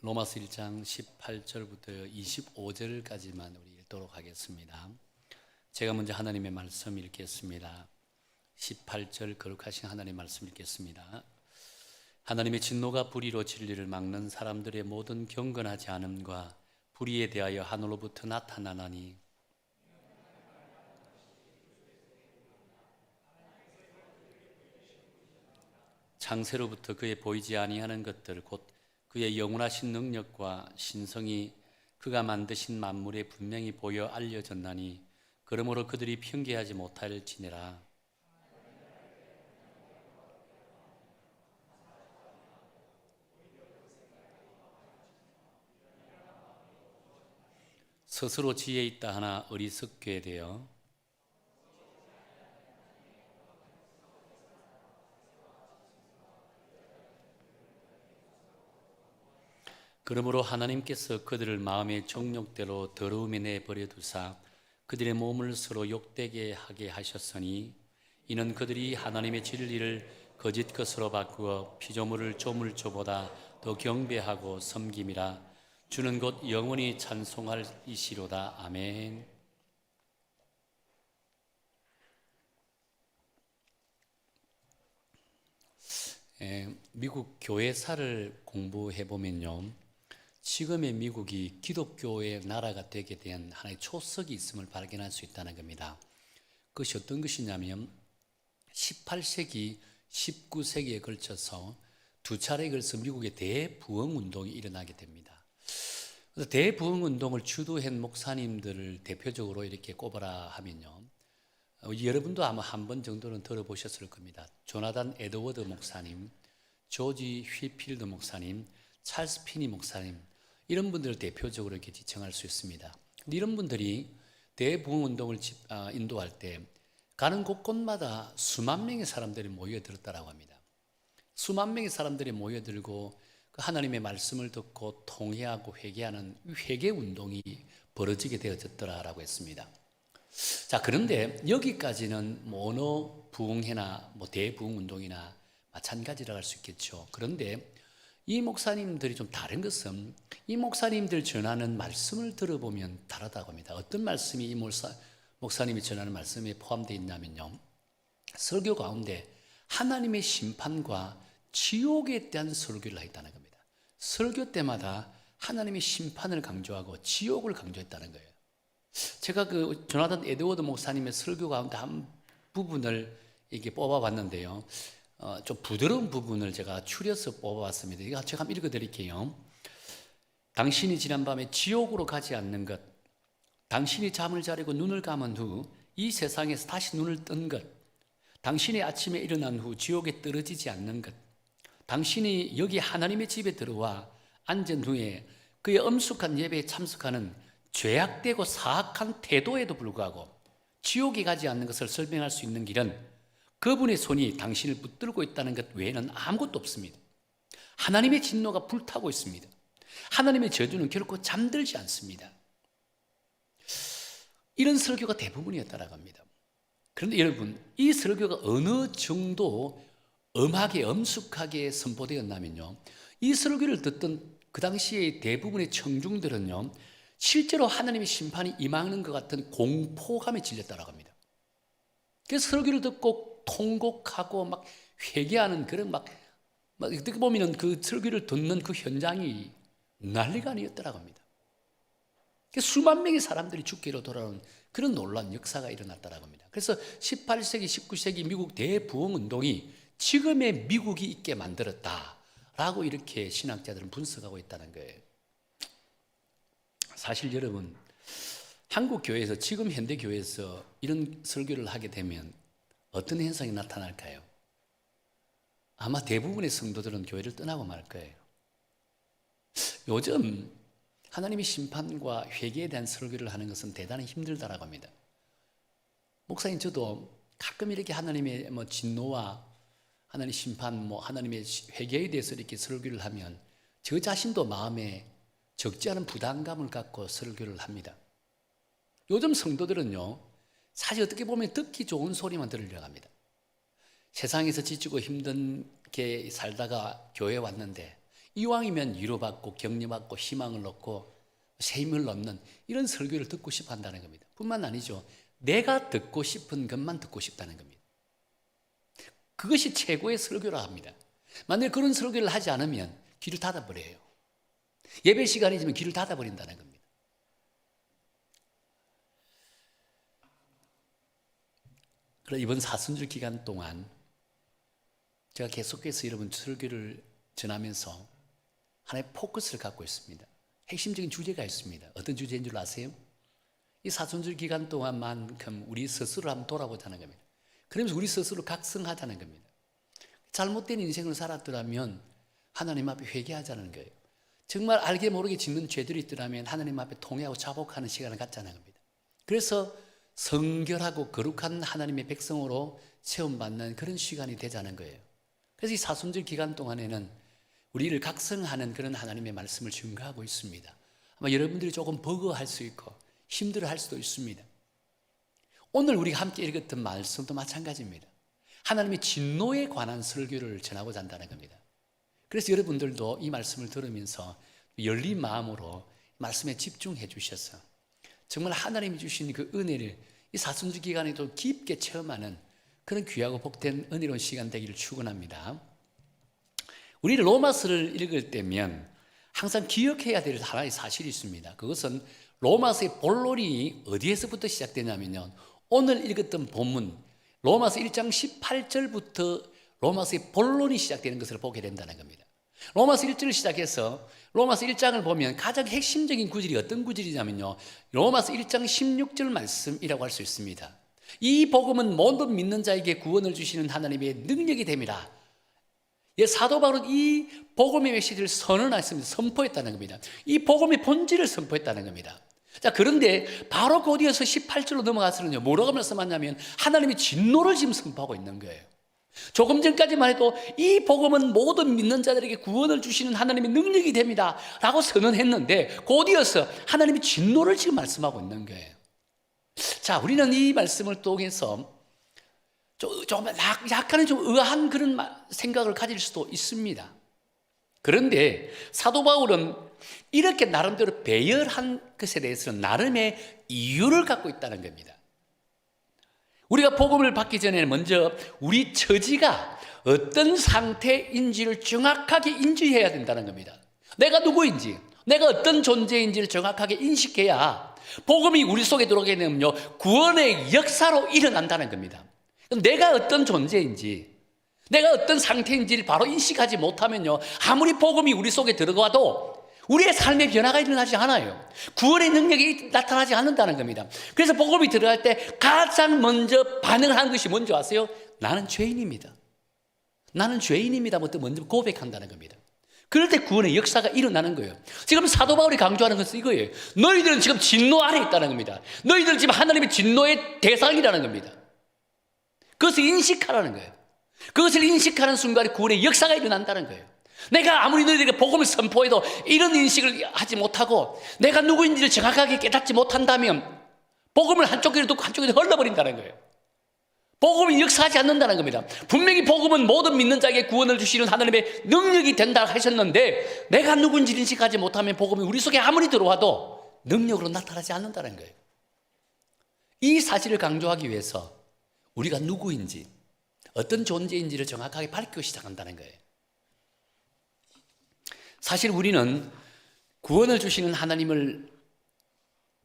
로마서 1장 18절부터 25절까지만 우리 읽도록 하겠습니다. 제가 먼저 하나님의 말씀 읽겠습니다. 18절 거룩하신 하나님의 말씀 읽겠습니다. 하나님의 진노가 불의로 진리를 막는 사람들의 모든 경건하지 않음과 불의에 대하여 하늘로부터 나타나나니 창세로부터 그의 보이지 아니하는 것들 곧 그의 영원하신 능력과 신성이 그가 만드신 만물에 분명히 보여 알려졌나니 그러므로 그들이 평계하지 못할지니라. 스스로 지혜 있다 하나 어리석게 되어 그러므로 하나님께서 그들을 마음의 정욕대로 더러움에 내버려 두사 그들의 몸을 서로 욕되게 하게 하셨으니 이는 그들이 하나님의 진리를 거짓 것으로 바꾸어 피조물을 조물주보다 더 경배하고 섬김이라. 주는 곧 영원히 찬송할 이시로다. 아멘. 미국 교회사를 공부해 보면요, 지금의 미국이 기독교의 나라가 되게 된 하나의 초석이 있음을 발견할 수 있다는 겁니다. 그것이 어떤 것이냐면 18세기, 19세기에 걸쳐서 두 차례에 걸쳐서 미국의 대부흥운동이 일어나게 됩니다. 그래서 대부흥운동을 주도한 목사님들을 대표적으로 이렇게 꼽아라 하면요, 여러분도 아마 한 번 정도는 들어보셨을 겁니다. 조나단 에드워드 목사님, 조지 휘필드 목사님, 찰스 피니 목사님, 이런 분들을 대표적으로 이렇게 지칭할 수 있습니다. 이런 분들이 대부흥운동을 인도할 때 가는 곳곳마다 수만 명의 사람들이 모여들었다고 합니다. 수만 명의 사람들이 모여들고 그 하나님의 말씀을 듣고 통회하고 회개하는 회개운동이 벌어지게 되어졌더라라고 했습니다. 자, 그런데 여기까지는 어느 부흥회나 대부흥운동이나 마찬가지라고 할 수 있겠죠. 그런데 이 목사님들이 좀 다른 것은 이 목사님들 전하는 말씀을 들어보면 다르다고 합니다. 어떤 말씀이 이 목사님이 전하는 말씀에 포함되어 있냐면요, 설교 가운데 하나님의 심판과 지옥에 대한 설교를 했다는 겁니다. 설교 때마다 하나님의 심판을 강조하고 지옥을 강조했다는 거예요. 제가 그 조나단 에드워드 목사님의 설교 가운데 한 부분을 이렇게 뽑아봤는데요, 좀 부드러운 부분을 제가 추려서 뽑아봤습니다. 이거 제가 한번 읽어드릴게요. 당신이 지난밤에 지옥으로 가지 않는 것, 당신이 잠을 자려고 눈을 감은 후 이 세상에서 다시 눈을 뜬 것, 당신이 아침에 일어난 후 지옥에 떨어지지 않는 것, 당신이 여기 하나님의 집에 들어와 앉은 후에 그의 엄숙한 예배에 참석하는 죄악되고 사악한 태도에도 불구하고 지옥에 가지 않는 것을 설명할 수 있는 길은 그분의 손이 당신을 붙들고 있다는 것 외에는 아무것도 없습니다. 하나님의 진노가 불타고 있습니다. 하나님의 저주는 결코 잠들지 않습니다. 이런 설교가 대부분이었다고 합니다. 그런데 여러분, 이 설교가 어느 정도 엄하게 엄숙하게 선포되었냐면요, 이 설교를 듣던 그 당시에 대부분의 청중들은요, 실제로 하나님의 심판이 임하는 것 같은 공포감에 질렸다고 합니다. 그래서 설교를 듣고 통곡하고 막 회개하는 그런 막 어떻게 보면 그 설교를 듣는 그 현장이 난리가 아니었다고 합니다. 수만 명의 사람들이 죽기로 돌아오는 그런 놀라운 역사가 일어났다고 합니다. 그래서 18세기, 19세기 미국 대부흥운동이 지금의 미국이 있게 만들었다라고 이렇게 신학자들은 분석하고 있다는 거예요. 사실 여러분, 한국 교회에서, 지금 현대 교회에서 이런 설교를 하게 되면 어떤 현상이 나타날까요? 아마 대부분의 성도들은 교회를 떠나고 말 거예요. 요즘 하나님의 심판과 회개에 대한 설교를 하는 것은 대단히 힘들다라고 합니다. 목사님, 저도 가끔 이렇게 하나님의 진노와 하나님의 심판, 하나님의 회개에 대해서 이렇게 설교를 하면 저 자신도 마음에 적지 않은 부담감을 갖고 설교를 합니다. 요즘 성도들은요, 사실 어떻게 보면 듣기 좋은 소리만 들으려고 합니다. 세상에서 지치고 힘든게 살다가 교회에 왔는데 이왕이면 위로받고 격려받고 희망을 얻고 새 힘을 얻는 이런 설교를 듣고 싶어 한다는 겁니다. 뿐만 아니죠. 내가 듣고 싶은 것만 듣고 싶다는 겁니다. 그것이 최고의 설교라 합니다. 만약 그런 설교를 하지 않으면 귀를 닫아버려요. 예배 시간이지만 귀를 닫아버린다는 겁니다. 그래서 이번 사순절 기간 동안 제가 계속해서 여러분 설교를 전하면서 하나의 포커스를 갖고 있습니다. 핵심적인 주제가 있습니다. 어떤 주제인 줄 아세요? 이 사순절 기간 동안만큼 우리 스스로를 한번 돌아보자는 겁니다. 그러면서 우리 스스로 각성하자는 겁니다. 잘못된 인생을 살았더라면 하나님 앞에 회개하자는 거예요. 정말 알게 모르게 짓는 죄들이 있더라면 하나님 앞에 통회하고 자복하는 시간을 갖자는 겁니다. 그래서 성결하고 거룩한 하나님의 백성으로 체험받는 그런 시간이 되자는 거예요. 그래서 이 사순절 기간 동안에는 우리를 각성하는 그런 하나님의 말씀을 증거하고 있습니다. 아마 여러분들이 조금 버거워할 수 있고 힘들어할 수도 있습니다. 오늘 우리가 함께 읽었던 말씀도 마찬가지입니다. 하나님의 진노에 관한 설교를 전하고자 한다는 겁니다. 그래서 여러분들도 이 말씀을 들으면서 열린 마음으로 말씀에 집중해 주셔서 정말 하나님이 주신 그 은혜를 이 사순절 기간에도 깊게 체험하는 그런 귀하고 복된 은혜로운 시간 되기를 축원합니다. 우리 로마서를 읽을 때면 항상 기억해야 될 하나의 사실이 있습니다. 그것은 로마서의 본론이 어디에서부터 시작되냐면요, 오늘 읽었던 본문 로마서 1장 18절부터 로마서의 본론이 시작되는 것을 보게 된다는 겁니다. 로마서 1절을 시작해서 로마서 1장을 보면 가장 핵심적인 구절이 어떤 구절이냐면요, 로마서 1장 16절 말씀이라고 할 수 있습니다. 이 복음은 모든 믿는 자에게 구원을 주시는 하나님의 능력이 됨이라. 사도 바울은 이 복음의 메시지를 선언했습니다. 선포했다는 겁니다. 이 복음의 본질을 선포했다는 겁니다. 자, 그런데 바로 그 뒤에서 18절로 넘어가서는요, 뭐라고 말씀하냐면 하나님의 진노를 지금 선포하고 있는 거예요. 조금 전까지만 해도 이 복음은 모든 믿는 자들에게 구원을 주시는 하나님의 능력이 됩니다 라고 선언했는데 그 뒤에서 하나님의 진노를 지금 말씀하고 있는 거예요. 자, 우리는 이 말씀을 통해서 약간은 좀 의아한 그런 생각을 가질 수도 있습니다. 그런데 사도 바울은 이렇게 나름대로 배열한 것에 대해서는 나름의 이유를 갖고 있다는 겁니다. 우리가 복음을 받기 전에는 먼저 우리 처지가 어떤 상태인지를 정확하게 인지해야 된다는 겁니다. 내가 누구인지, 내가 어떤 존재인지를 정확하게 인식해야 복음이 우리 속에 들어오게 되면요, 구원의 역사로 일어난다는 겁니다. 내가 어떤 존재인지, 내가 어떤 상태인지를 바로 인식하지 못하면요, 아무리 복음이 우리 속에 들어가도 우리의 삶의 변화가 일어나지 않아요. 구원의 능력이 나타나지 않는다는 겁니다. 그래서 복음이 들어갈 때 가장 먼저 반응한 것이 뭔지 아세요? 나는 죄인입니다. 나는 죄인입니다부터 먼저 고백한다는 겁니다. 그럴 때 구원의 역사가 일어나는 거예요. 지금 사도 바울이 강조하는 것은 이거예요. 너희들은 지금 진노 아래 있다는 겁니다. 너희들은 지금 하나님의 진노의 대상이라는 겁니다. 그것을 인식하라는 거예요. 그것을 인식하는 순간에 구원의 역사가 일어난다는 거예요. 내가 아무리 너희들에게 복음을 선포해도 이런 인식을 하지 못하고 내가 누구인지를 정확하게 깨닫지 못한다면 복음을 한쪽 귀로 듣고 한쪽 귀로 흘러버린다는 거예요. 복음이 역사하지 않는다는 겁니다. 분명히 복음은 모든 믿는 자에게 구원을 주시는 하나님의 능력이 된다 하셨는데 내가 누구인지 인식하지 못하면 복음이 우리 속에 아무리 들어와도 능력으로 나타나지 않는다는 거예요. 이 사실을 강조하기 위해서 우리가 누구인지 어떤 존재인지를 정확하게 밝히고 시작한다는 거예요. 사실 우리는 구원을 주시는 하나님을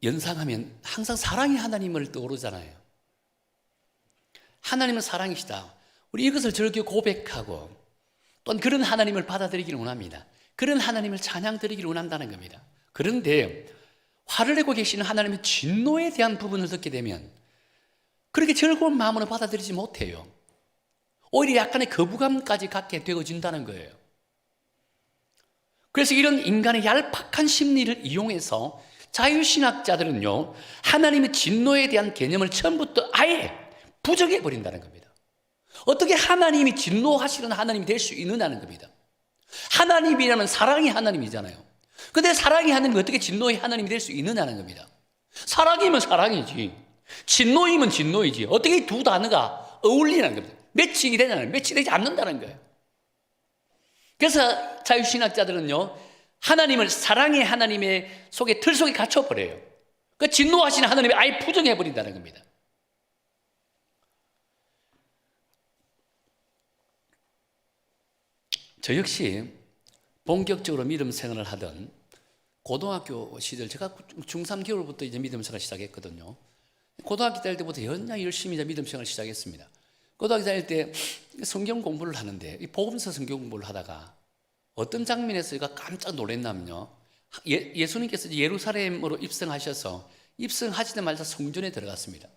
연상하면 항상 사랑의 하나님을 떠오르잖아요. 하나님은 사랑이시다. 우리 이것을 즐겨 고백하고 또는 그런 하나님을 받아들이기를 원합니다. 그런 하나님을 찬양드리기를 원한다는 겁니다. 그런데 화를 내고 계시는 하나님의 진노에 대한 부분을 듣게 되면 그렇게 즐거운 마음으로 받아들이지 못해요. 오히려 약간의 거부감까지 갖게 되어진다는 거예요. 그래서 이런 인간의 얄팍한 심리를 이용해서 자유신학자들은요, 하나님의 진노에 대한 개념을 처음부터 아예 부정해버린다는 겁니다. 어떻게 하나님이 진노하시는 하나님이 될 수 있느냐는 겁니다. 하나님이라면 사랑의 하나님이잖아요. 근데 사랑의 하나님이 어떻게 진노의 하나님이 될 수 있느냐는 겁니다. 사랑이면 사랑이지, 진노이면 진노이지, 어떻게 두 단어가 어울리냐는 겁니다. 매칭이 되냐는, 매치되지 않는다는 거예요. 그래서 자유신학자들은요, 하나님을 사랑의 하나님의 속에 틀 속에 갇혀버려요. 그 진노하시는 하나님을 아예 부정해버린다는 겁니다. 저 역시 본격적으로 믿음 생활을 하던 고등학교 시절, 제가 중3 겨울부터 이제 믿음 생활을 시작했거든요. 고등학교 다닐 때부터 연장 열심히 이제 믿음 생활을 시작했습니다. 고등학교 다닐 때 성경 공부를 하는데, 이 복음서 성경 공부를 하다가 어떤 장면에서 제가 깜짝 놀랐냐면요, 예수님께서 예루살렘으로 입성하셔서 입성하시자마자 성전에 들어갔습니다.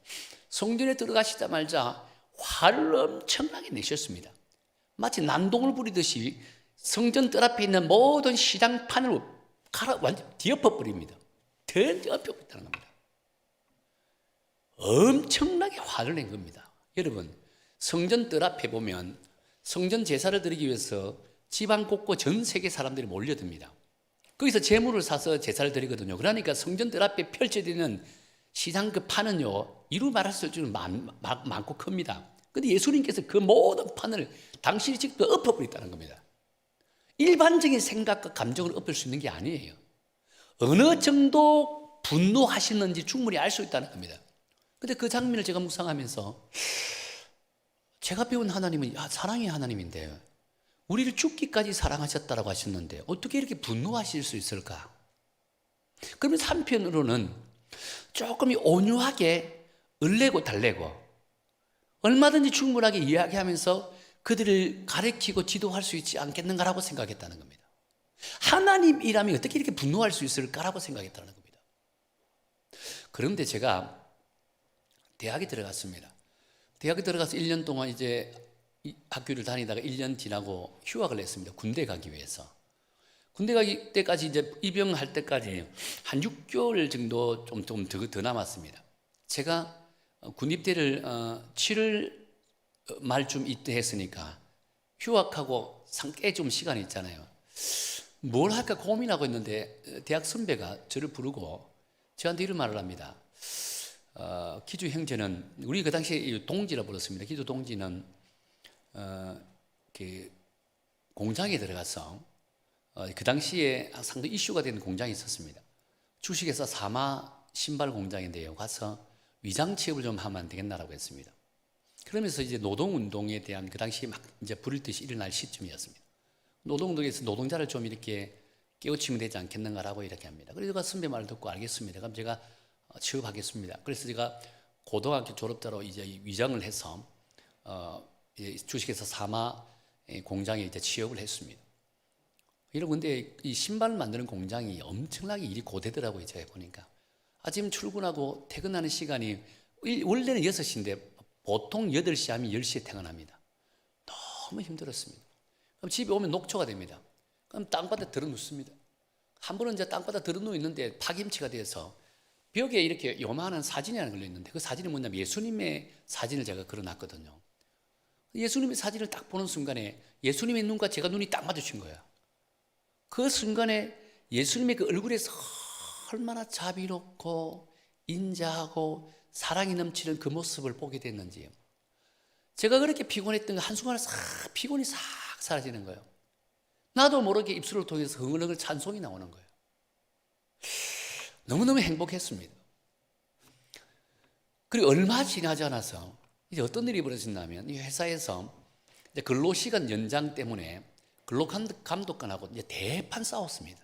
성전에 들어가시자마자 화를 엄청나게 내셨습니다. 마치 난동을 부리듯이 성전 뜰 앞에 있는 모든 시장판을 완전 뒤엎어버립니다. 뒤엎어버렸다는 겁니다. 엄청나게 화를 낸 겁니다. 여러분, 성전 뜰 앞에 보면 성전 제사를 드리기 위해서 지방 곳곳 전 세계 사람들이 몰려듭니다. 거기서 제물을 사서 제사를 드리거든요. 그러니까 성전 뜰 앞에 펼쳐지는 시장 그 판은요, 이루 말할 수 없이 많고 큽니다. 근데 예수님께서 그 모든 판을 당신이 직접 엎어버렸다는 겁니다. 일반적인 생각과 감정을 엎을 수 있는 게 아니에요. 어느 정도 분노하시는지 충분히 알 수 있다는 겁니다. 근데 그 장면을 제가 묵상하면서, 제가 배운 하나님은 사랑의 하나님인데 우리를 죽기까지 사랑하셨다라고 하셨는데 어떻게 이렇게 분노하실 수 있을까? 그러면 한편으로는 조금 온유하게 을내고 달래고 얼마든지 충분하게 이야기하면서 그들을 가르치고 지도할 수 있지 않겠는가라고 생각했다는 겁니다. 하나님이라면 어떻게 이렇게 분노할 수 있을까라고 생각했다는 겁니다. 그런데 제가 대학에 들어갔습니다. 대학에 들어가서 1년 동안 이제 학교를 다니다가 1년 지나고 휴학을 했습니다. 군대 가기 위해서. 군대 가기 때까지 이제 입영할 때까지 한 6개월 정도 좀 더 남았습니다. 제가 군입대를 7월 말쯤 이때 했으니까 휴학하고 꽤 좀 시간이 있잖아요. 뭘 할까 고민하고 있는데 대학 선배가 저를 부르고 저한테 이런 말을 합니다. 기주 형제는, 우리 그 당시에 동지라 불렀습니다. 기주 동지는 그 공장에 들어가서 그 당시에 상당히 이슈가 되는 공장이 있었습니다. 주식회사 사마 신발 공장인데요. 가서 위장 취업을 좀 하면 안 되겠나라고 했습니다. 그러면서 이제 노동운동에 대한 그 당시에 막 이제 불일 듯이 일어날 시점이었습니다. 노동운동에서 노동자를 좀 이렇게 깨우치면 되지 않겠는가라고 이렇게 합니다. 그래서 제가 선배 말을 듣고 알겠습니다. 그럼 제가 취업하겠습니다. 그래서 제가 고등학교 졸업자로 이제 위장을 해서 주식회사 사마 공장에 이제 취업을 했습니다. 여러분, 근데 이 신발을 만드는 공장이 엄청나게 일이 고되더라고요. 제가 보니까 아침 출근하고 퇴근하는 시간이 원래는 6시인데 보통 8시 하면 10시에 퇴근합니다. 너무 힘들었습니다. 그럼 집에 오면 녹초가 됩니다. 그럼 땅바닥에 들어눕습니다. 한 번은 이제 땅바닥에 들어누워 있는데 파김치가 돼서 벽에 이렇게 요만한 사진이 하나 걸려 있는데, 그 사진이 뭐냐면 예수님의 사진을 제가 걸어놨거든요. 예수님의 사진을 딱 보는 순간에 예수님의 눈과 제가 눈이 딱 마주친 거예요. 그 순간에 예수님의 그 얼굴에서 얼마나 자비롭고 인자하고 사랑이 넘치는 그 모습을 보게 됐는지, 제가 그렇게 피곤했던 거 한순간에 피곤이 싹 사라지는 거예요. 나도 모르게 입술을 통해서 흥얼흥얼 찬송이 나오는 거예요. 너무너무 행복했습니다. 그리고 얼마 지나지 않아서 이제 어떤 일이 벌어졌냐면, 이 회사에서 이제 근로시간 연장 때문에 근로감독관하고 이제 대판 싸웠습니다.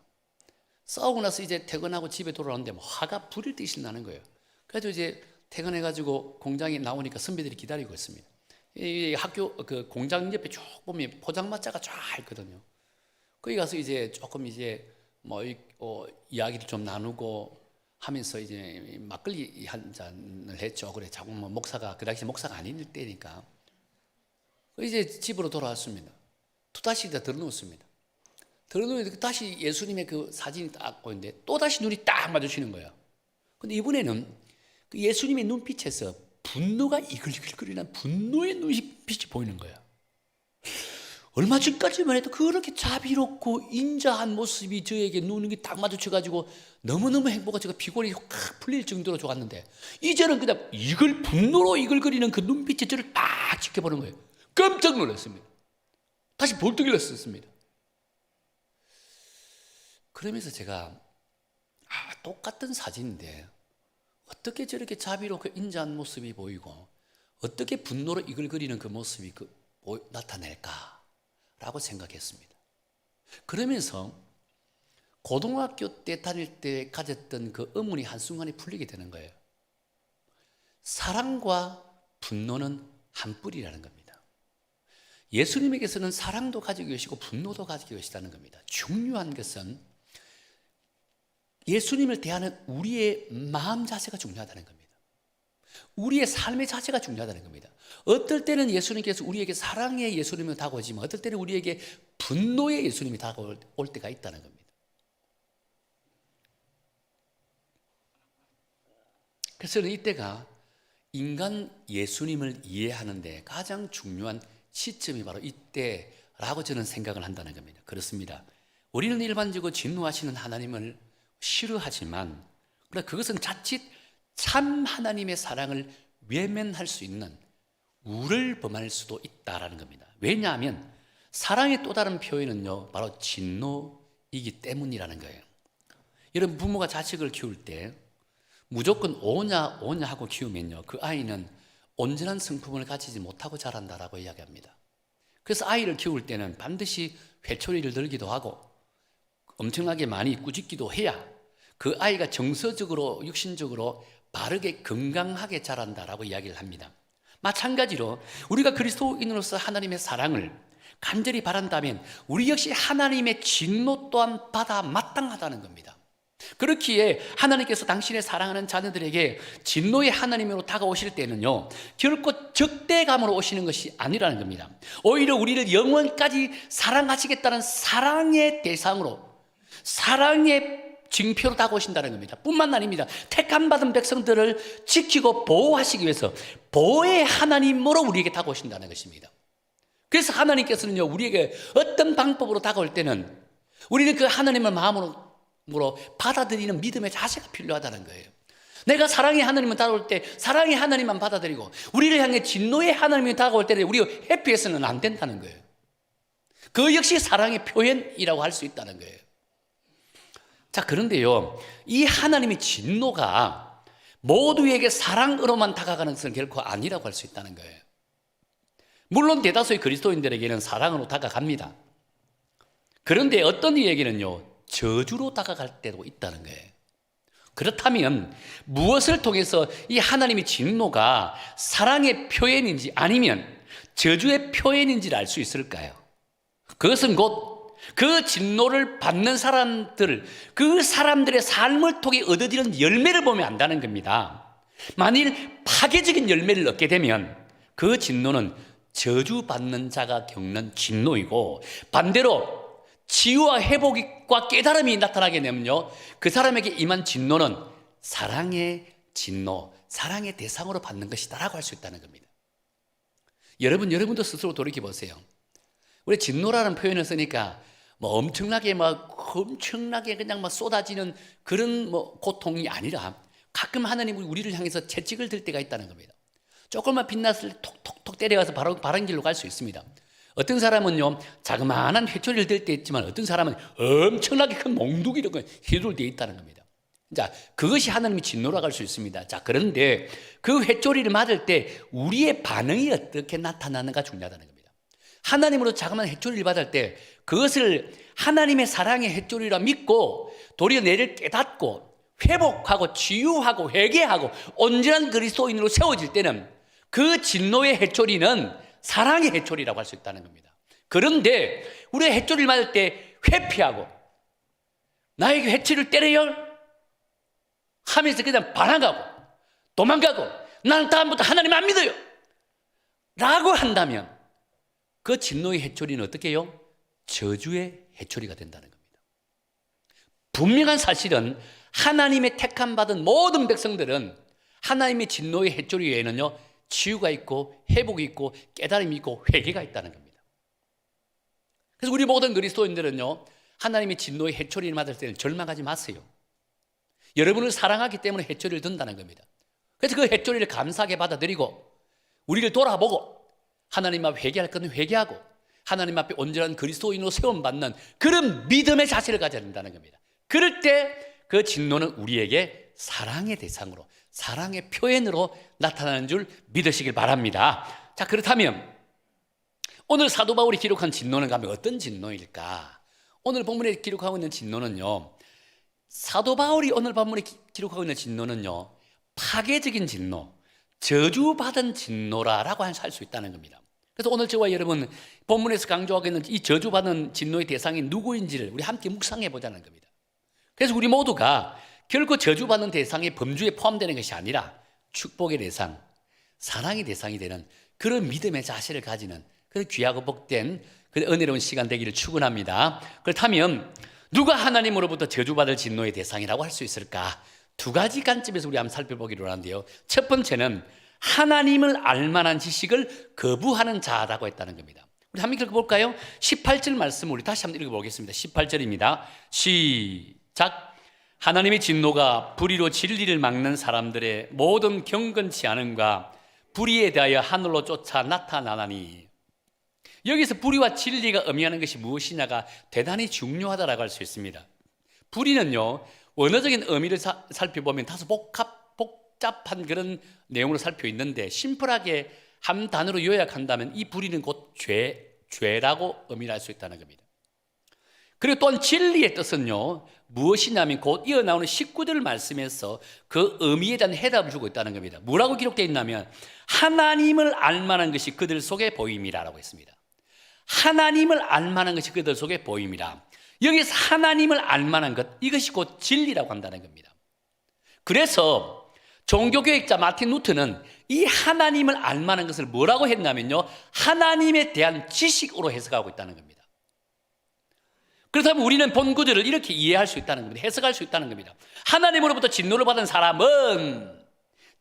싸우고 나서 이제 퇴근하고 집에 돌아오는데 화가 부릴 듯이 나는 거예요. 그래서 이제 퇴근해가지고 공장에 나오니까 선배들이 기다리고 있습니다. 이 학교 그 공장 옆에 쭉 보면 포장마차가 쫙 있거든요. 거기 가서 이제 조금 이제 이야기를 좀 나누고 하면서 이제 막걸리 한 잔을 했죠. 그래, 자꾸 목사가, 그 당시 목사가 아닌 때니까. 이제 집으로 돌아왔습니다. 또다시 이제 들어누웠습니다. 들어누우니까 다시 예수님의 그 사진이 딱 보이는데 또다시 눈이 딱 마주치는 거예요. 근데 이번에는 그 예수님의 눈빛에서 분노가 이글이글거리는 분노의 눈빛이 보이는 거예요. 얼마 전까지만 해도 그렇게 자비롭고 인자한 모습이 저에게 눈이 딱 마주쳐가지고 너무너무 행복하고 제가 피곤이 확 풀릴 정도로 좋았는데, 이제는 그냥 분노로 이글거리는 그 눈빛이 저를 딱 지켜보는 거예요. 깜짝 놀랐습니다. 다시 벌떡 일어섰습니다. 그러면서 제가 똑같은 사진인데 어떻게 저렇게 자비롭고 인자한 모습이 보이고 어떻게 분노로 이글거리는 그 모습이 나타낼까라고 생각했습니다. 그러면서 고등학교 때 다닐 때 가졌던 그 의문이 한순간에 풀리게 되는 거예요. 사랑과 분노는 한 뿌리라는 겁니다. 예수님에게서는 사랑도 가지고 계시고 분노도 가지고 계시다는 겁니다. 중요한 것은 예수님을 대하는 우리의 마음 자세가 중요하다는 겁니다. 우리의 삶의 자세가 중요하다는 겁니다. 어떨 때는 예수님께서 우리에게 사랑의 예수님이 다가오지만 어떨 때는 우리에게 분노의 예수님이 다가올 때가 있다는 겁니다. 그래서 이때가 인간 예수님을 이해하는데 가장 중요한 시점이 바로 이때라고 저는 생각을 한다는 겁니다. 그렇습니다. 우리는 일반적으로 진노하시는 하나님을 싫어하지만 그것은 자칫 참 하나님의 사랑을 외면할 수 있는 우를 범할 수도 있다라는 겁니다. 왜냐하면 사랑의 또 다른 표현은요 바로 진노이기 때문이라는 거예요. 여러분, 부모가 자식을 키울 때 무조건 오냐 하고 키우면요 그 아이는 온전한 성품을 가지지 못하고 자란다라고 이야기합니다. 그래서 아이를 키울 때는 반드시 회초리를 들기도 하고 엄청나게 많이 꾸짖기도 해야 그 아이가 정서적으로 육신적으로 바르게 건강하게 자란다라고 이야기를 합니다. 마찬가지로 우리가 그리스도인으로서 하나님의 사랑을 간절히 바란다면 우리 역시 하나님의 진노 또한 받아 마땅하다는 겁니다. 그렇기에 하나님께서 당신의 사랑하는 자녀들에게 진노의 하나님으로 다가오실 때는요 결코 적대감으로 오시는 것이 아니라는 겁니다. 오히려 우리를 영원까지 사랑하시겠다는 사랑의 대상으로, 사랑의 징표로 다가오신다는 겁니다. 뿐만 아닙니다. 택함받은 백성들을 지키고 보호하시기 위해서 보호의 하나님으로 우리에게 다가오신다는 것입니다. 그래서 하나님께서는요 우리에게 어떤 방법으로 다가올 때는 우리는 그 하나님을 마음으로 받아들이는 믿음의 자세가 필요하다는 거예요. 내가 사랑의 하나님을 다가올 때 사랑의 하나님만 받아들이고 우리를 향해 진노의 하나님이 다가올 때는 우리가 회피해서는 안 된다는 거예요. 그 역시 사랑의 표현이라고 할 수 있다는 거예요. 자, 그런데요 이 하나님의 진노가 모두에게 사랑으로만 다가가는 것은 결코 아니라고 할 수 있다는 거예요. 물론 대다수의 그리스도인들에게는 사랑으로 다가갑니다. 그런데 어떤 이에게는요 저주로 다가갈 때도 있다는 거예요. 그렇다면 무엇을 통해서 이 하나님의 진노가 사랑의 표현인지 아니면 저주의 표현인지를 알 수 있을까요? 그것은 곧 그 진노를 받는 사람들, 그 사람들의 삶을 통해 얻어지는 열매를 보면 안다는 겁니다. 만일 파괴적인 열매를 얻게 되면 그 진노는 저주받는 자가 겪는 진노이고, 반대로 치유와 회복과 깨달음이 나타나게 되면요 그 사람에게 임한 진노는 사랑의 진노, 사랑의 대상으로 받는 것이다라고 할 수 있다는 겁니다. 여러분도 스스로 돌이켜보세요. 우리 진노라는 표현을 쓰니까 엄청나게 그냥 쏟아지는 그런 고통이 아니라 가끔 하나님이 우리를 향해서 채찍을 들 때가 있다는 겁니다. 조금만 빛났을 때 톡톡톡 때려가서 바른 길로 갈 수 있습니다. 어떤 사람은요 자그마한 회초리를 들 때 있지만 어떤 사람은 엄청나게 큰 몽둥이로 휘둘 때 있다는 겁니다. 자, 그것이 하나님의 진노라고 할 수 있습니다. 자, 그런데 그 회초리를 맞을 때 우리의 반응이 어떻게 나타나는가 중요하다는 겁니다. 하나님으로 자그마한 회초리를 받을 때 그것을 하나님의 사랑의 회초리라 믿고 도리어 내를 깨닫고 회복하고 치유하고 회개하고 온전한 그리스도인으로 세워질 때는 그 진노의 회초리는 사랑의 회초리라고 할 수 있다는 겁니다. 그런데 우리가 회초리를 맞을 때 회피하고 나에게 회초리를 때려요 하면서 그냥 반항하고 도망가고 나는 다음부터 하나님 안 믿어요 라고 한다면 그 진노의 회초리는 어떻게 해요? 저주의 회초리가 된다는 겁니다. 분명한 사실은 하나님의 택함받은 모든 백성들은 하나님의 진노의 회초리 외에는요 치유가 있고 회복이 있고 깨달음이 있고 회개가 있다는 겁니다. 그래서 우리 모든 그리스도인들은요 하나님의 진노의 회초리를 맞을 때는 절망하지 마세요. 여러분을 사랑하기 때문에 회초리를 든다는 겁니다. 그래서 그 회초리를 감사하게 받아들이고 우리를 돌아보고 하나님 앞에 회개할 것은 회개하고 하나님 앞에 온전한 그리스도인으로 세움받는 그런 믿음의 자세를 가져야 된다는 겁니다. 그럴 때 그 진노는 우리에게 사랑의 대상으로, 사랑의 표현으로 나타나는 줄 믿으시길 바랍니다. 자, 그렇다면 오늘 사도 바울이 기록한 진노는 가면 어떤 진노일까? 오늘 본문에 기록하고 있는 진노는요, 사도 바울이 오늘 본문에 기록하고 있는 진노는요, 파괴적인 진노, 저주받은 진노라고 할 수 있다는 겁니다. 그래서 오늘 저와 여러분 본문에서 강조하고 있는 이 저주받은 진노의 대상이 누구인지를 우리 함께 묵상해 보자는 겁니다. 그래서 우리 모두가 결코 저주받는 대상의 범주에 포함되는 것이 아니라 축복의 대상, 사랑의 대상이 되는 그런 믿음의 자세를 가지는 그런 귀하고 복된 그런 은혜로운 시간 되기를 축원합니다. 그렇다면 누가 하나님으로부터 저주받을 진노의 대상이라고 할 수 있을까? 두 가지 관점에서 우리 한번 살펴보기로 하는데요, 첫 번째는 하나님을 알만한 지식을 거부하는 자라고 했다는 겁니다. 우리 한번 읽어볼까요? 18절 말씀 우리 다시 한번 읽어보겠습니다. 18절입니다. 시작. 하나님의 진노가 불의로 진리를 막는 사람들의 모든 경건치 않음과 불의에 대하여 하늘로 쫓아 나타나나니. 여기서 불의와 진리가 의미하는 것이 무엇이냐가 대단히 중요하다라고 할 수 있습니다. 불의는요, 원어적인 의미를 살펴보면 다소 복잡한 그런 내용으로 살펴 있는데, 심플하게 한 단어로 요약한다면 이 불의는 곧 죄라고 의미할 수 있다는 겁니다. 그리고 또한 진리의 뜻은요, 무엇이냐면 곧 이어나오는 19절 말씀에서 그 의미에 대한 해답을 주고 있다는 겁니다. 뭐라고 기록되어 있냐면 하나님을 알만한 것이 그들 속에 보임이라고 했습니다. 하나님을 알만한 것이 그들 속에 보임이라. 여기서 하나님을 알만한 것, 이것이 곧 진리라고 한다는 겁니다. 그래서 종교교육자 마틴 루터는 이 하나님을 알만한 것을 뭐라고 했냐면요, 하나님에 대한 지식으로 해석하고 있다는 겁니다. 그렇다면 우리는 본 구절을 이렇게 이해할 수 있다는 겁니다. 해석할 수 있다는 겁니다. 하나님으로부터 진노를 받은 사람은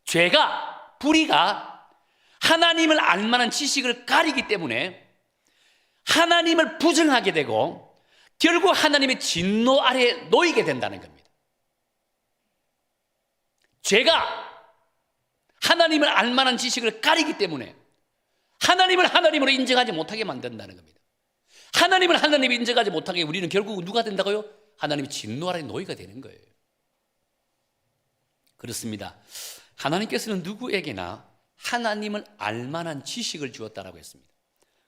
죄가, 불의가 하나님을 알만한 지식을 가리기 때문에 하나님을 부정하게 되고 결국 하나님의 진노 아래에 놓이게 된다는 겁니다. 죄가 하나님을 알만한 지식을 가리기 때문에 하나님을 하나님으로 인정하지 못하게 만든다는 겁니다. 하나님을 하나님이 인정하지 못하게 우리는 결국 누가 된다고요? 하나님의 진노 아래 노예가 되는 거예요. 그렇습니다. 하나님께서는 누구에게나 하나님을 알만한 지식을 주었다라고 했습니다.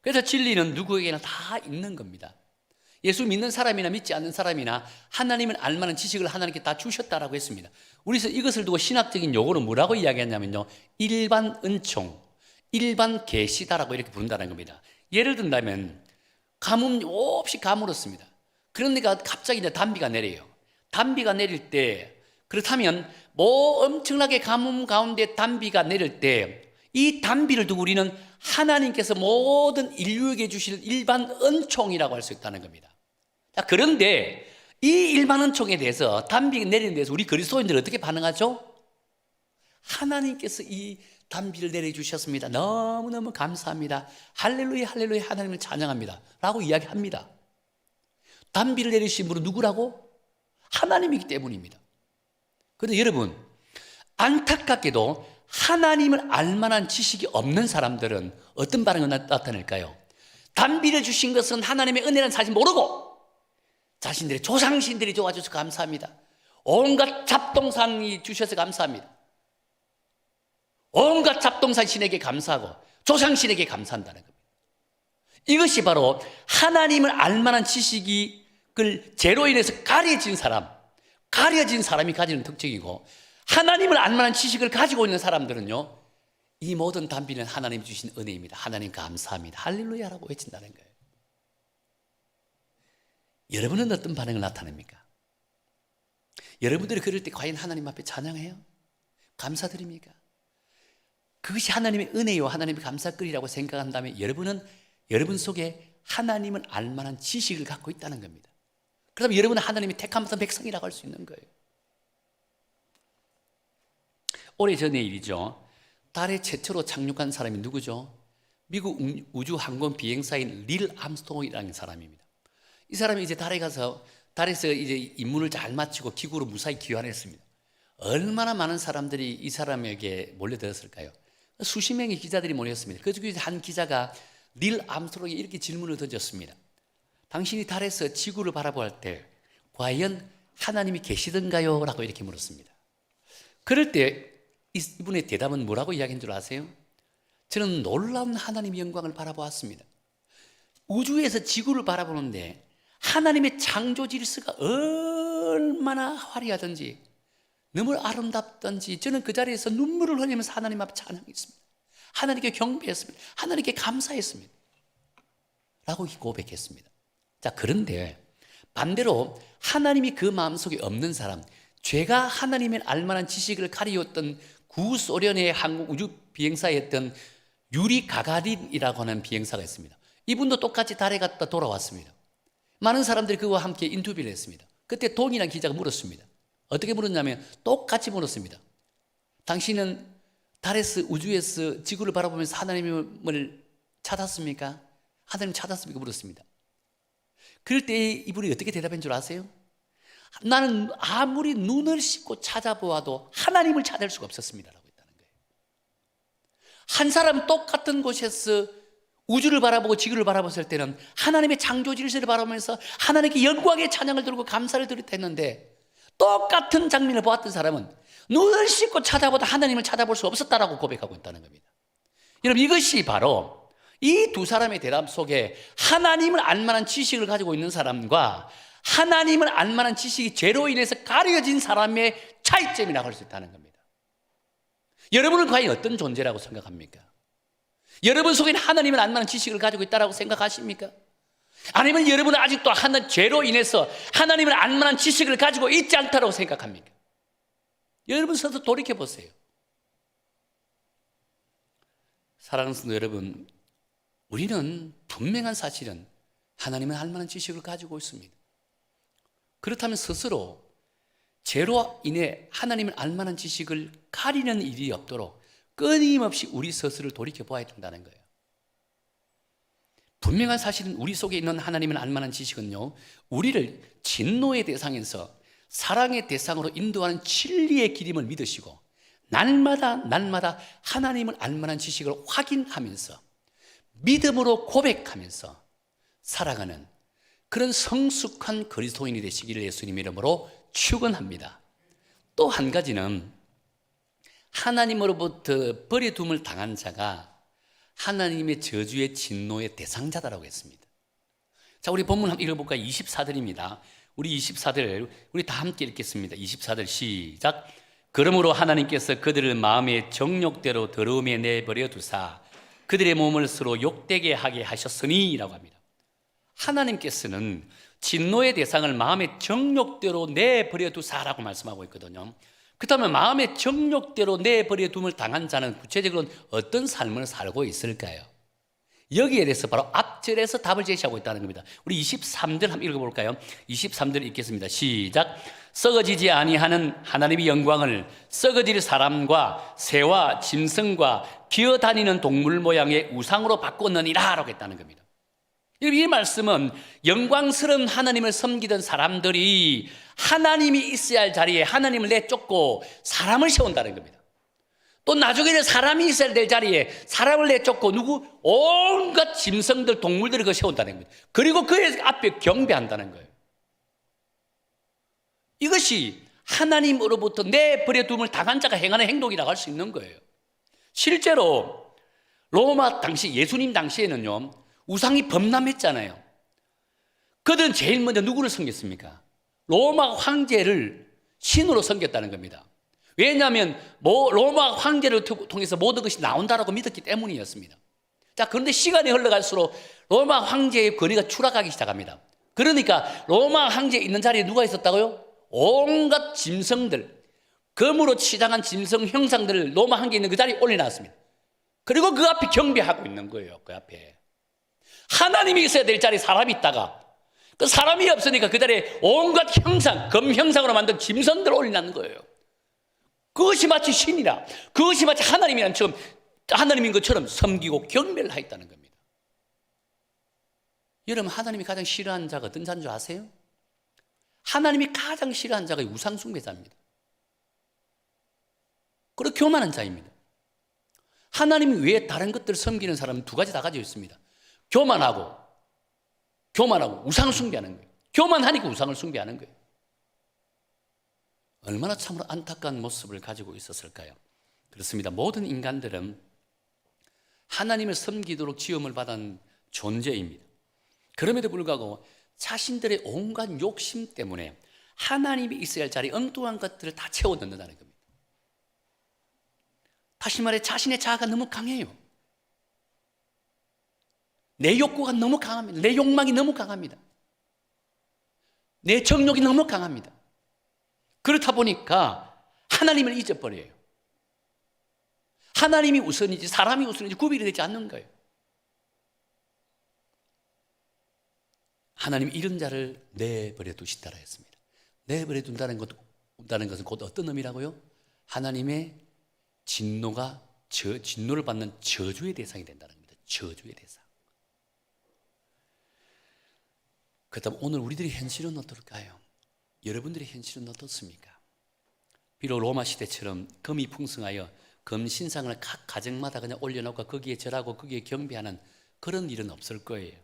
그래서 진리는 누구에게나 다 있는 겁니다. 예수 믿는 사람이나 믿지 않는 사람이나 하나님을 알만한 지식을 하나님께 다 주셨다라고 했습니다. 우리서 이것을 두고 신학적인 용어로 뭐라고 이야기하냐면요, 일반 은총, 일반 계시다라고 이렇게 부른다는 겁니다. 예를 든다면 가뭄 없이 가물었습니다. 그러니까 갑자기 이제 단비가 내려요. 단비가 내릴 때, 그렇다면 뭐 엄청나게 가뭄 가운데 단비가 내릴 때 이 단비를 두고 우리는 하나님께서 모든 인류에게 주실 일반 은총이라고 할 수 있다는 겁니다. 자, 그런데 이 일반 은총에 대해서 단비가 내리는 데서 우리 그리스도인들은 어떻게 반응하죠? 하나님께서 이 단비를 내려주셨습니다. 너무너무 감사합니다. 할렐루야 할렐루야 하나님을 찬양합니다 라고 이야기합니다. 단비를 내리신 분은 누구라고? 하나님이기 때문입니다. 그런데 여러분, 안타깝게도 하나님을 알만한 지식이 없는 사람들은 어떤 반응을 나타낼까요? 단비를 주신 것은 하나님의 은혜라는 사실 모르고 자신들의 조상신들이 도와줘서 감사합니다. 온갖 잡동산이 주셔서 감사합니다. 온갖 잡동산 신에게 감사하고 조상신에게 감사한다는 겁니다. 이것이 바로 하나님을 알만한 지식이 죄로 인해서 가려진 사람이 가지는 특징이고, 하나님을 알만한 지식을 가지고 있는 사람들은요, 이 모든 단비는 하나님이 주신 은혜입니다. 하나님 감사합니다. 할렐루야라고 외친다는 거예요. 여러분은 어떤 반응을 나타냅니까? 여러분들이 그럴 때 과연 하나님 앞에 찬양해요? 감사드립니까? 그것이 하나님의 은혜요, 하나님의 감사거리라고 생각한다면 여러분은 여러분 속에 하나님을 알만한 지식을 갖고 있다는 겁니다. 그러면 여러분은 하나님이 택한 백성이라고 할 수 있는 거예요. 오래전의 일이죠. 달에 최초로 착륙한 사람이 누구죠? 미국 우주항공 비행사인 닐 암스트롱이라는 사람입니다. 이 사람이 이제 달에서 이제 임무를 잘 마치고 기구로 무사히 귀환했습니다. 얼마나 많은 사람들이 이 사람에게 몰려들었을까요? 수십 명의 기자들이 몰렸습니다. 그 중에 한 기자가 닐 암스트롱이 이렇게 질문을 던졌습니다. 당신이 달에서 지구를 바라볼 때 과연 하나님이 계시던가요? 라고 이렇게 물었습니다. 그럴 때 이분의 대답은 뭐라고 이야기한 줄 아세요? 저는 놀라운 하나님의 영광을 바라보았습니다. 우주에서 지구를 바라보는데 하나님의 창조 질서가 얼마나 화려하든지 너무 아름답든지 저는 그 자리에서 눈물을 흘리면서 하나님 앞에 찬양했습니다. 하나님께 경배했습니다. 하나님께 감사했습니다. 라고 고백했습니다. 자, 그런데 반대로 하나님이 그 마음속에 없는 사람, 죄가 하나님의 알만한 지식을 가리웠던 구소련의 한국 우주 비행사였던 유리 가가린이라고 하는 비행사가 있습니다. 이분도 똑같이 달에 갔다 돌아왔습니다. 많은 사람들이 그와 함께 인터뷰를 했습니다. 그때 동이라는 기자가 물었습니다. 어떻게 물었냐면 똑같이 물었습니다. 당신은 달에서 우주에서 지구를 바라보면서 하나님을 찾았습니까? 하나님 찾았습니까? 물었습니다. 그럴 때 이분이 어떻게 대답한 줄 아세요? 나는 아무리 눈을 씻고 찾아보아도 하나님을 찾을 수가 없었습니다 라고 했다는 거예요. 한 사람 똑같은 곳에서 우주를 바라보고 지구를 바라봤을 때는 하나님의 창조 질서를 바라보면서 하나님께 영광의 찬양을 들고 감사를 드렸다 했는데, 똑같은 장면을 보았던 사람은 눈을 씻고 찾아보다 하나님을 찾아볼 수 없었다라고 고백하고 있다는 겁니다. 여러분, 이것이 바로 이 두 사람의 대답 속에 하나님을 알만한 지식을 가지고 있는 사람과 하나님을 알만한 지식이 죄로 인해서 가려진 사람의 차이점이라고 할 수 있다는 겁니다. 여러분은 과연 어떤 존재라고 생각합니까? 여러분 속에는 하나님을 알만한 지식을 가지고 있다고 생각하십니까? 아니면 여러분은 아직도 죄로 인해서 하나님을 알만한 지식을 가지고 있지 않다고 생각합니까? 여러분 스스로 돌이켜 보세요. 사랑하는 성도 여러분, 우리는 분명한 사실은 하나님을 알만한 지식을 가지고 있습니다. 그렇다면 스스로 죄로 인해 하나님을 알만한 지식을 가리는 일이 없도록 끊임없이 우리 스스로를 돌이켜 보아야 된다는 거예요. 분명한 사실은 우리 속에 있는 하나님을 알만한 지식은요, 우리를 진노의 대상에서 사랑의 대상으로 인도하는 진리의 길임을 믿으시고 날마다 하나님을 알만한 지식을 확인하면서 믿음으로 고백하면서 살아가는 그런 성숙한 그리스도인이 되시기를 예수님 이름으로 축원합니다. 또 한 가지는 하나님으로부터 버려둠을 당한 자가 하나님의 저주의 진노의 대상자다라고 했습니다. 자, 우리 본문 한번 읽어볼까요? 24절입니다. 우리 24절 우리 다 함께 읽겠습니다. 24절 시작. 그러므로 하나님께서 그들을 마음의 정욕대로 더러움에 내버려 두사 그들의 몸을 서로 욕되게 하게 하셨으니 라고 합니다. 하나님께서는 진노의 대상을 마음의 정욕대로 내버려 두사라고 말씀하고 있거든요. 그렇다면 마음의 정욕대로 내버려 둠을 당한 자는 구체적으로 어떤 삶을 살고 있을까요? 여기에 대해서 바로 앞절에서 답을 제시하고 있다는 겁니다. 우리 23절 한번 읽어볼까요? 23절 읽겠습니다. 시작. 썩어지지 아니하는 하나님의 영광을 썩어질 사람과 새와 짐승과 기어다니는 동물 모양의 우상으로 바꾸느니라 라고 했다는 겁니다. 이 말씀은 영광스러운 하나님을 섬기던 사람들이 하나님이 있어야 할 자리에 하나님을 내쫓고 사람을 세운다는 겁니다. 또 나중에는 사람이 있어야 될 자리에 사람을 내쫓고 온갖 짐승들, 동물들을 그 세운다는 겁니다. 그리고 그 앞에 경배한다는 거예요. 이것이 하나님으로부터 내버려둠을 당한 자가 행하는 행동이라고 할 수 있는 거예요. 실제로 로마 당시, 예수님 당시에는요, 우상이 범람했잖아요. 그들은 제일 먼저 누구를 섬겼습니까? 로마 황제를 신으로 섬겼다는 겁니다. 왜냐하면 로마 황제를 통해서 모든 것이 나온다라고 믿었기 때문이었습니다. 자, 그런데 시간이 흘러갈수록 로마 황제의 권위가 추락하기 시작합니다. 그러니까 로마 황제에 있는 자리에 누가 있었다고요? 온갖 짐승들, 금으로 치장한 짐승 형상들을 로마 황제에 있는 그 자리에 올려놨습니다. 그리고 그 앞에 경배하고 있는 거예요. 그 앞에 하나님이 있어야 될 자리에 사람이 있다가 그 사람이 없으니까 그 자리에 온갖 형상, 금 형상으로 만든 짐승들을 올려놓는 거예요. 그것이 마치 신이라, 그것이 마치 하나님인 것처럼 섬기고 경배를 하였다는 겁니다. 여러분, 하나님이 가장 싫어하는 자가 어떤 자인 줄 아세요? 하나님이 가장 싫어하는 자가 우상숭배자입니다. 그리고 교만한 자입니다. 하나님이 왜 다른 것들을 섬기는 사람은 두 가지 다 가지고 있습니다. 교만하고 우상을 숭배하는 거예요. 교만하니까 우상을 숭배하는 거예요. 얼마나 참으로 안타까운 모습을 가지고 있었을까요? 그렇습니다. 모든 인간들은 하나님을 섬기도록 지음을 받은 존재입니다. 그럼에도 불구하고 자신들의 온갖 욕심 때문에 하나님이 있어야 할 자리 엉뚱한 것들을 다 채워 넣는다는 겁니다. 다시 말해 자신의 자아가 너무 강해요. 내 욕구가 너무 강합니다. 내 욕망이 너무 강합니다. 내 정욕이 너무 강합니다. 그렇다 보니까 하나님을 잊어버려요. 하나님이 우선이지 사람이 우선이지 구별이 되지 않는 거예요. 하나님이 이런 자를 내버려 두시다라 했습니다. 내버려 둔다는 것은 곧 어떤 의미라고요? 하나님의 진노를 받는 저주의 대상이 된다는 겁니다. 저주의 대상. 그렇다면 오늘 우리들의 현실은 어떨까요? 여러분들의 현실은 어떻습니까? 비록 로마 시대처럼 금이 풍성하여 금 신상을 각 가정마다 그냥 올려놓고 거기에 절하고 거기에 경배하는 그런 일은 없을 거예요.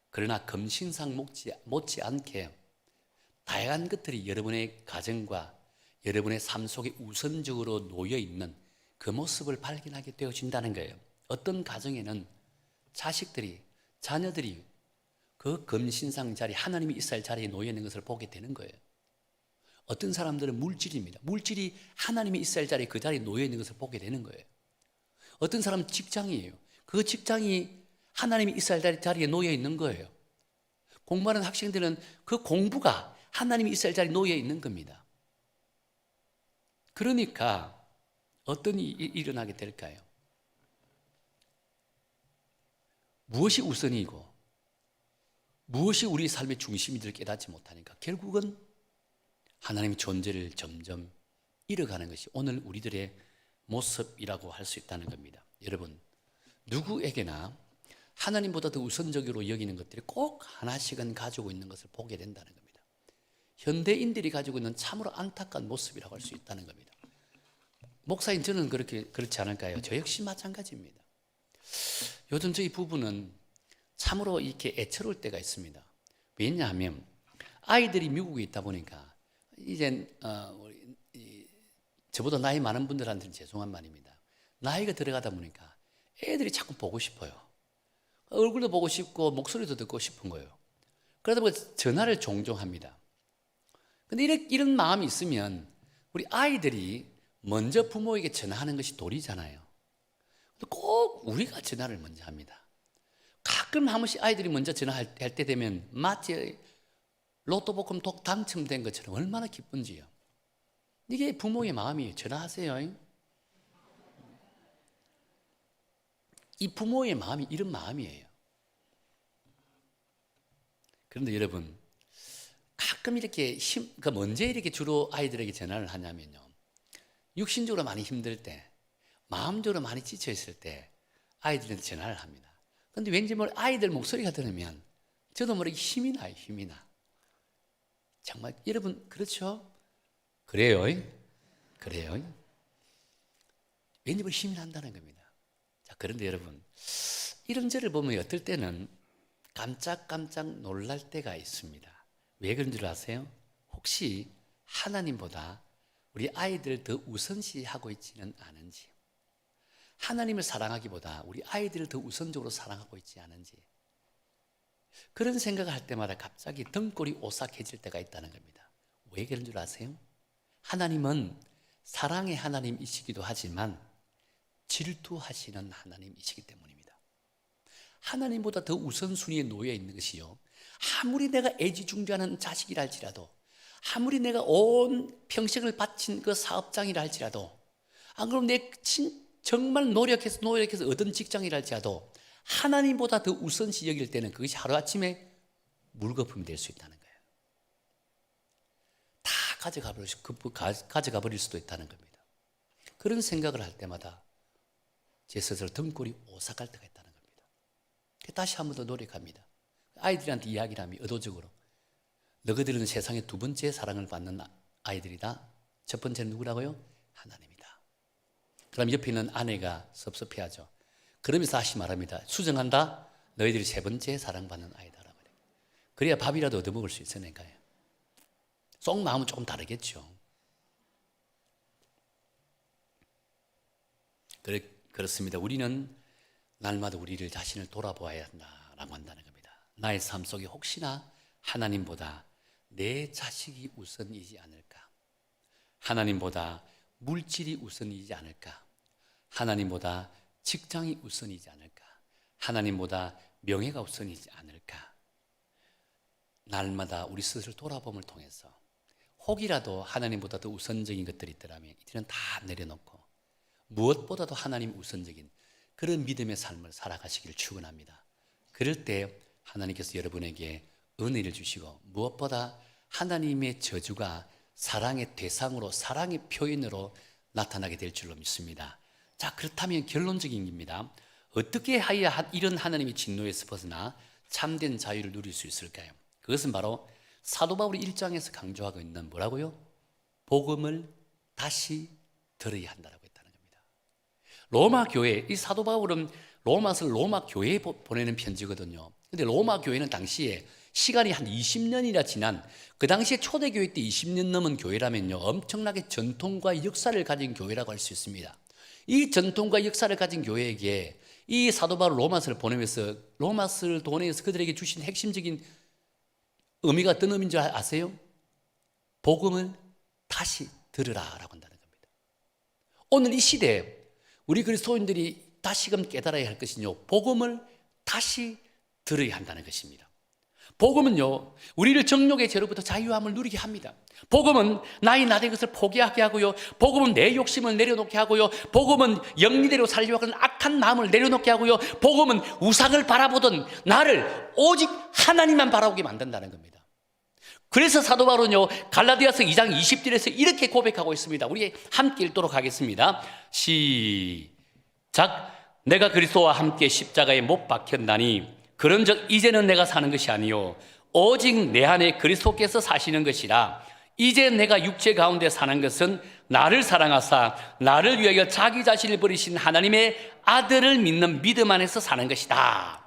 그러나 금 신상 못지않게 다양한 것들이 여러분의 가정과 여러분의 삶 속에 우선적으로 놓여 있는 그 모습을 발견하게 되어진다는 거예요. 어떤 가정에는 자녀들이 그 금신상 자리, 하나님이 있어야 할 자리에 놓여 있는 것을 보게 되는 거예요. 어떤 사람들은 물질입니다. 물질이 하나님이 있어야 할 자리에 그 자리에 놓여 있는 것을 보게 되는 거예요. 어떤 사람은 직장이에요. 그 직장이 하나님이 있어야 할 자리에 놓여 있는 거예요. 공부하는 학생들은 그 공부가 하나님이 있어야 할 자리에 놓여 있는 겁니다. 그러니까 어떤 일이 일어나게 될까요? 무엇이 우선이고 무엇이 우리 삶의 중심인지를 깨닫지 못하니까 결국은 하나님의 존재를 점점 잃어가는 것이 오늘 우리들의 모습이라고 할 수 있다는 겁니다. 여러분, 누구에게나 하나님보다 더 우선적으로 여기는 것들이 꼭 하나씩은 가지고 있는 것을 보게 된다는 겁니다. 현대인들이 가지고 있는 참으로 안타까운 모습이라고 할 수 있다는 겁니다. 목사님, 저는 그렇지 않을까요? 저 역시 마찬가지입니다. 요즘 저희 부부는 참으로 이렇게 애처로울 때가 있습니다. 왜냐하면 아이들이 미국에 있다 보니까 이제 저보다 나이 많은 분들한테는 죄송한 말입니다. 나이가 들어가다 보니까 애들이 자꾸 보고 싶어요. 얼굴도 보고 싶고 목소리도 듣고 싶은 거예요. 그러다 보니까 전화를 종종 합니다. 근데 이런 마음이 있으면 우리 아이들이 먼저 부모에게 전화하는 것이 도리잖아요. 꼭 우리가 전화를 먼저 합니다. 가끔 한 번씩 아이들이 먼저 전화할 때 되면 마치 로또 복권 당첨된 것처럼 얼마나 기쁜지요. 이게 부모의 마음이에요. 전화하세요. 이 부모의 마음이 이런 마음이에요. 그런데 여러분, 가끔 이렇게 언제 이렇게 주로 아이들에게 전화를 하냐면요, 육신적으로 많이 힘들 때, 마음적으로 많이 지쳐 있을 때 아이들한테 전화를 합니다. 그런데 왠지 아이들 목소리가 들으면 저도 모르게 힘이 나요. 힘이 나. 정말 여러분 그렇죠? 그래요. 왠지 힘이 난다는 겁니다. 자, 그런데 여러분, 이런 저를 보면 어떨 때는 깜짝깜짝 놀랄 때가 있습니다. 왜 그런 줄 아세요? 혹시 하나님보다 우리 아이들을 더 우선시하고 있지는 않은지, 하나님을 사랑하기보다 우리 아이들을 더 우선적으로 사랑하고 있지 않은지, 그런 생각을 할 때마다 갑자기 등골이 오싹해질 때가 있다는 겁니다. 왜 그런 줄 아세요? 하나님은 사랑의 하나님이시기도 하지만 질투하시는 하나님이시기 때문입니다. 하나님보다 더 우선순위에 놓여 있는 것이요, 아무리 내가 애지중지하는 자식이라 할지라도, 아무리 내가 온 평생을 바친 그 사업장이라 할지라도, 안 그러면 정말 노력해서 얻은 직장이라 할지라도 하나님보다 더 우선시 여길 때는 그것이 하루아침에 물거품이 될 수 있다는 거예요. 다 가져가 버릴 수도 있다는 겁니다. 그런 생각을 할 때마다 제 스스로 등골이 오싹할 때가 있다는 겁니다. 다시 한 번 더 노력합니다. 아이들한테 이야기를 하면 의도적으로, 너희들은 세상에 두 번째 사랑을 받는 아이들이다. 첫 번째는 누구라고요? 하나님이다. 그럼 옆에 있는 아내가 섭섭해하죠. 그러면서 다시 말합니다. 수정한다. 너희들이 세 번째 사랑받는 아이다라고 그래야 밥이라도 얻어먹을 수 있으니까요. 속 마음은 조금 다르겠죠. 그렇습니다. 우리는 날마다 우리를 자신을 돌아보아야 한다라고 한다는 겁니다. 나의 삶 속에 혹시나 하나님보다 내 자식이 우선이지 않을까? 하나님보다 물질이 우선이지 않을까? 하나님보다 직장이 우선이지 않을까? 하나님보다 명예가 우선이지 않을까? 날마다 우리 스스로 돌아봄을 통해서 혹이라도 하나님보다 더 우선적인 것들이 있더라면 이들은 다 내려놓고 무엇보다도 하나님 우선적인 그런 믿음의 삶을 살아가시기를 축원합니다. 그럴 때 하나님께서 여러분에게 은혜를 주시고 무엇보다 하나님의 저주가 사랑의 대상으로 사랑의 표현으로 나타나게 될 줄로 믿습니다. 자, 그렇다면 결론적인 겁니다. 어떻게 해야 이런 하나님의 진노에서 벗어나 참된 자유를 누릴 수 있을까요? 그것은 바로 사도 바울이 1장에서 강조하고 있는 뭐라고요? 복음을 다시 들어야 한다라고 했다는 겁니다. 로마 교회, 이 사도 바울은 로마서를 로마 교회에 보내는 편지거든요. 근데 로마 교회는 당시에 시간이 한 20년이나 지난 그 당시에 초대교회 때 20년 넘은 교회라면요 엄청나게 전통과 역사를 가진 교회라고 할 수 있습니다. 이 전통과 역사를 가진 교회에게 이 사도 바울 로마서를 보내면서 로마서를 보내면서 그들에게 주신 핵심적인 의미가 어떤 의미인 줄 아세요? 복음을 다시 들으라라고 한다는 겁니다. 오늘 이 시대에 우리 그리스도인들이 다시금 깨달아야 할 것은요 복음을 다시 들어야 한다는 것입니다. 복음은요 우리를 정욕의 죄로부터 자유함을 누리게 합니다. 복음은 나의 나된 것을 포기하게 하고요, 복음은 내 욕심을 내려놓게 하고요, 복음은 영리대로 살려고 하는 악한 마음을 내려놓게 하고요, 복음은 우상을 바라보던 나를 오직 하나님만 바라보게 만든다는 겁니다. 그래서 사도 바울은요 갈라디아서 2장 20절에서 이렇게 고백하고 있습니다. 우리 함께 읽도록 하겠습니다. 시작. 내가 그리스도와 함께 십자가에 못 박혔나니 그런즉 이제는 내가 사는 것이 아니요 오직 내 안에 그리스도께서 사시는 것이라. 이제 내가 육체 가운데 사는 것은 나를 사랑하사 나를 위하여 자기 자신을 버리신 하나님의 아들을 믿는 믿음 안에서 사는 것이다.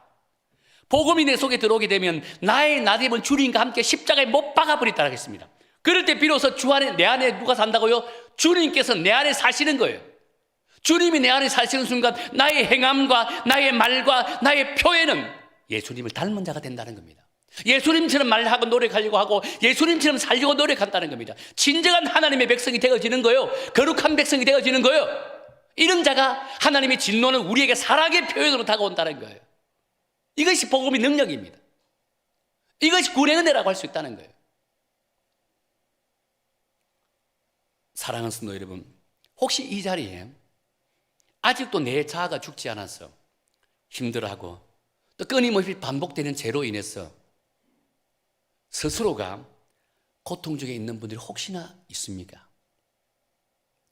복음이 내 속에 들어오게 되면 나의 나됨은 주님과 함께 십자가에 못 박아버렸다고 했습니다. 그럴 때 비로소 주 안에, 내 안에 누가 산다고요? 주님께서 내 안에 사시는 거예요. 주님이 내 안에 사시는 순간 나의 행함과 나의 말과 나의 표현은 예수님을 닮은 자가 된다는 겁니다. 예수님처럼 말하고 노력하려고 하고 예수님처럼 살려고 노력한다는 겁니다. 진정한 하나님의 백성이 되어지는 거예요. 거룩한 백성이 되어지는 거예요. 이런 자가 하나님의 진노는 우리에게 사랑의 표현으로 다가온다는 거예요. 이것이 복음의 능력입니다. 이것이 구원의 은혜라고 할 수 있다는 거예요. 사랑하는 성도 여러분, 혹시 이 자리에 아직도 내 자아가 죽지 않아서 힘들어하고 또 끊임없이 반복되는 죄로 인해서 스스로가 고통 중에 있는 분들이 혹시나 있습니까?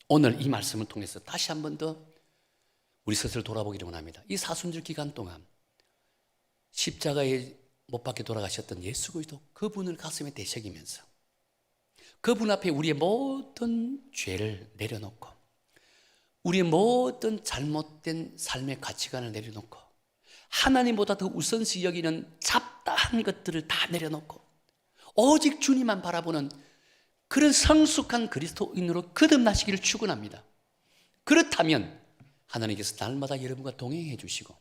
오늘 이 말씀을 통해서 다시 한 번 더 우리 스스로 돌아보기를 원합니다. 이 사순절 기간 동안 십자가에 못 박혀 돌아가셨던 예수 그리스도 그분을 가슴에 대새기면서 그분 앞에 우리의 모든 죄를 내려놓고 우리의 모든 잘못된 삶의 가치관을 내려놓고 하나님보다 더 우선시 여기는 잡다한 것들을 다 내려놓고 오직 주님만 바라보는 그런 성숙한 그리스도인으로 거듭나시기를 축원합니다. 그렇다면 하나님께서 날마다 여러분과 동행해 주시고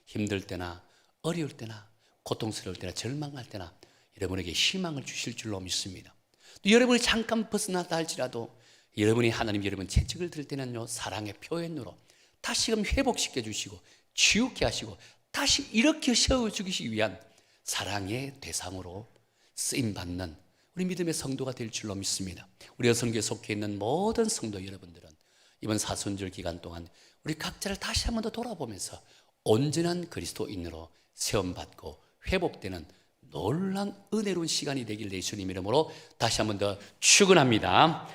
힘들 때나 어려울 때나 고통스러울 때나 절망할 때나 여러분에게 희망을 주실 줄로 믿습니다. 또 여러분이 잠깐 벗어났다 할지라도 여러분이 하나님 여러분 채찍을 들 때는요 사랑의 표현으로 다시금 회복시켜 주시고 치유케 하시고 다시 이렇게 세워주기 위한 사랑의 대상으로 쓰임받는 우리 믿음의 성도가 될 줄로 믿습니다. 우리 여성교에 속해 있는 모든 성도 여러분들은 이번 사순절 기간 동안 우리 각자를 다시 한 번 더 돌아보면서 온전한 그리스도인으로 세움받고 회복되는 놀라운 은혜로운 시간이 되길 예수님 이름으로 다시 한 번 더 축원합니다.